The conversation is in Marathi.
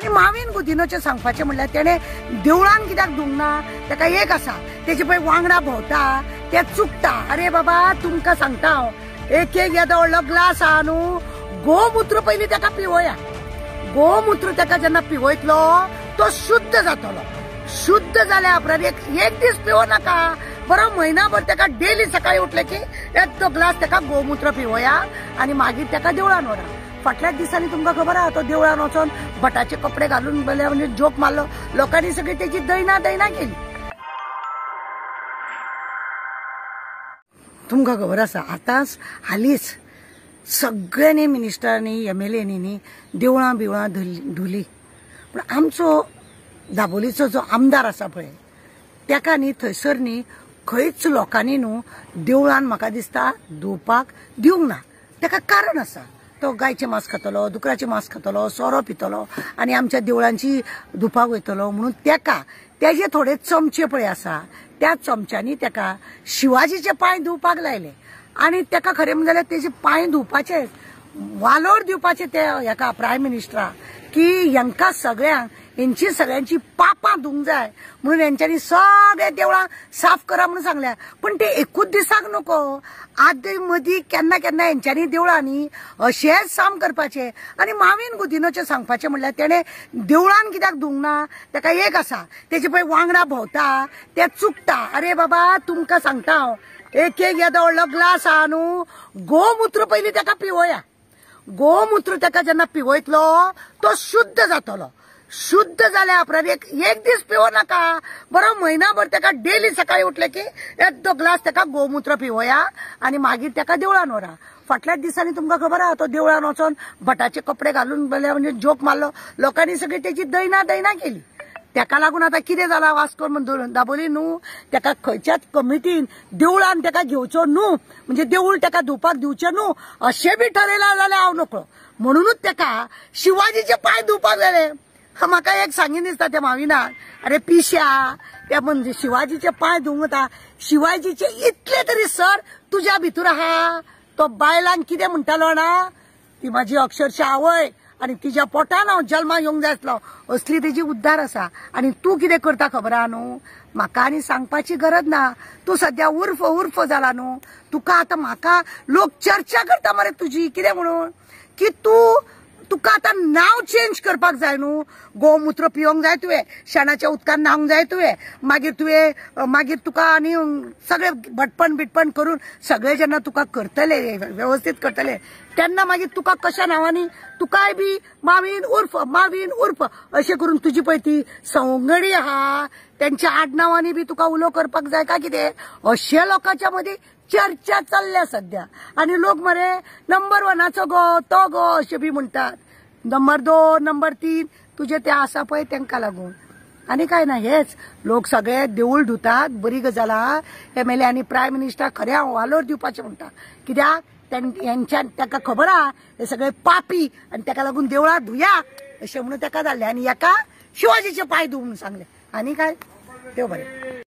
आणि मावीन गुदिनोचे सांगपाचे म्हणल्यार तेणे देवळान कित्याक धुंगना ताका एक आसा तेजे पळय वांगडा भोंवता ते चुकता। अरे बाबा तुमकां सांगता हांव एक येदो व्हडलो ग्लास आहा न्हू गोमूत्र पयलीं ताका पिवया। गोमूत्र ताका जेन्ना पिवयतलो तो शुद्ध जातलो। शुद्ध जाल्या उपरांत एक दीस पिवो नाका बरो म्हयनाभर ताका डेली सकाळी उठले की एक तो ग्लास ताका गोमूत्र पिवया आणि मागीर ताका देवळान व्हरा। फाटल्याच दिसांनी तुमकां खबर आहा तो देवळान वचोन भटाचे कपडे घालून म्हणजे जोक मारलो लोकांनी सगळी त्याची दैना केली। तुमकां खबर आसा आतांच हालींच सगळ्यांनी मिनिस्टरांनी MLAंनी देवळां बिवळां धुली पण आमचो दाबोलीचो जो आमदार आसा पळय ताका न्ही थंयसर न्ही खंयच लोकांनी न्हू देवळान म्हाका दिसता धुवपाक दिवंक ना। ताका कारण आसा तो गायचे मांस खातलो दुकराचे मांस खातलो सोरो पितलो आनी आमच्या देवळांची धुवपाक वयतलो म्हणून ताका तेजे थोडे चमचे पळय आसा त्या चमच्यांनी ताका शिवाजीचे पांय धुवपाक लायले आणि ताका खरें म्हणलें जाल्यार तेजे पांय धुवपाचे वालोर दिवपाचे ते हेका प्रायम मिनिस्टरा की हांकां सगळ्यांक हेंची सगळ्यांची पापां धुवंक जाय म्हणून हेंच्यांनी सगळे देवळां साफ करा म्हणून सांगल्या। पण ते एकूच दिसाक नको आदी मदीं केन्ना केन्ना हेंच्यांनी देवळांनी अशेंच साम करपाचे। आनी मावीन गुदिनोचे सांगपाचे म्हणल्यार तेणे देवळान कित्याक धुंगना ताका एक आसा तेजे पळय वांगडा भोंवता ते चुकता। अरे बाबा तुमकां सांगता हांव एक येदो व्हडलो ग्लास आहा न्हू गोमूत्र पयलीं ताका पिवया। गोमूत्र ताका जेन्ना पिवयतलो तो शुद्ध जातलो। शुद्ध जाल्या उपरांत एक दीस पिवो नाका बरो म्हयनाभर ताका डेली सकाळी उठले की एक तो ग्लास ताका गोमूत्र पिवया आणि मागीर ताका देवळान व्हरा। फाटल्याच दिसांनी तुमकां खबर आहा तो देवळान वचोन भटाचे कपडे घालून म्हणजे जोक मारलो लोकांनी सगळी त्याची दैना केली। ताका लागून आता कितें जाला वास्को म्हणून दाबोली न्हू ताका खंयच्याच कमिटीन देवळान ताका घेवचो न्हू म्हणजे देवूळ ताका धुवपाक दिवचें न्हू अशें बी ठरयलां जाल्यार हांव नकळो म्हणूनच ताका शिवाजीचे पांय धुवपाक लायले। म्हाका एक सांगीन दिसता त्या माविनाक अरे पिश्या त्या म्हणजे शिवाजीचे पांय धुवता शिवाजीचे इतले तरी सर तुज्या भितर आहा। तो बायलांक कितें म्हणटालो ना ती म्हाजी अक्षरशः आवय आणि तिच्या पोटान हांव जल्मा येवंक जाय आसलो असली तेजी उद्धार आसा। आणि तूं कितें करता खबर आहा न्हू म्हाका आनी सांगपाची गरज ना तूं सद्या उर्फ जाला न्हू तुका आतां म्हाका लोक चर्चा करता मरे तुजी कितें म्हणून की तुका आतां नांव चेंज करपाक जाय न्हू। गोमूत्र पिवंक जाय तुवें शेणाच्या उदकान न्हावंक जाय तुवें मागीर तुका आनी सगळे भटपण करून सगळे जेन्ना तुका करतले व्यवस्थित करतले तेन्ना मागीर तुका कशा नांवांनी तुकाय बी मावीन उर्फ अशें करून तुजी पळय ती सवंगडी आहा त्यांच्या आडनावांनी बी तुका उलो करपाक जाय का कितें अशें लोकांच्या मदीं चर्चा चल्ल्या सध्या। आणि लोक मरे नंबर 1 गो तो गो अशें बी म्हणटात नंबर 2 नंबर 3 तुजे ते आसा पळय तांकां लागून आनी काय ना हेच लोक सगळे देवूळ धुतात बरी गजाल आहा। MLA आनी प्रायम मिनिस्टर खऱ्या वालोर दिवपाचें म्हणटा कित्याक ताका खबर आहा हे सगळे पापी आणि ताका लागून देवळां धुया अशें म्हणून ताका धाडले आनी हेका शिवाजीचे पांय धुवून सांगले आनी काय देव बरें।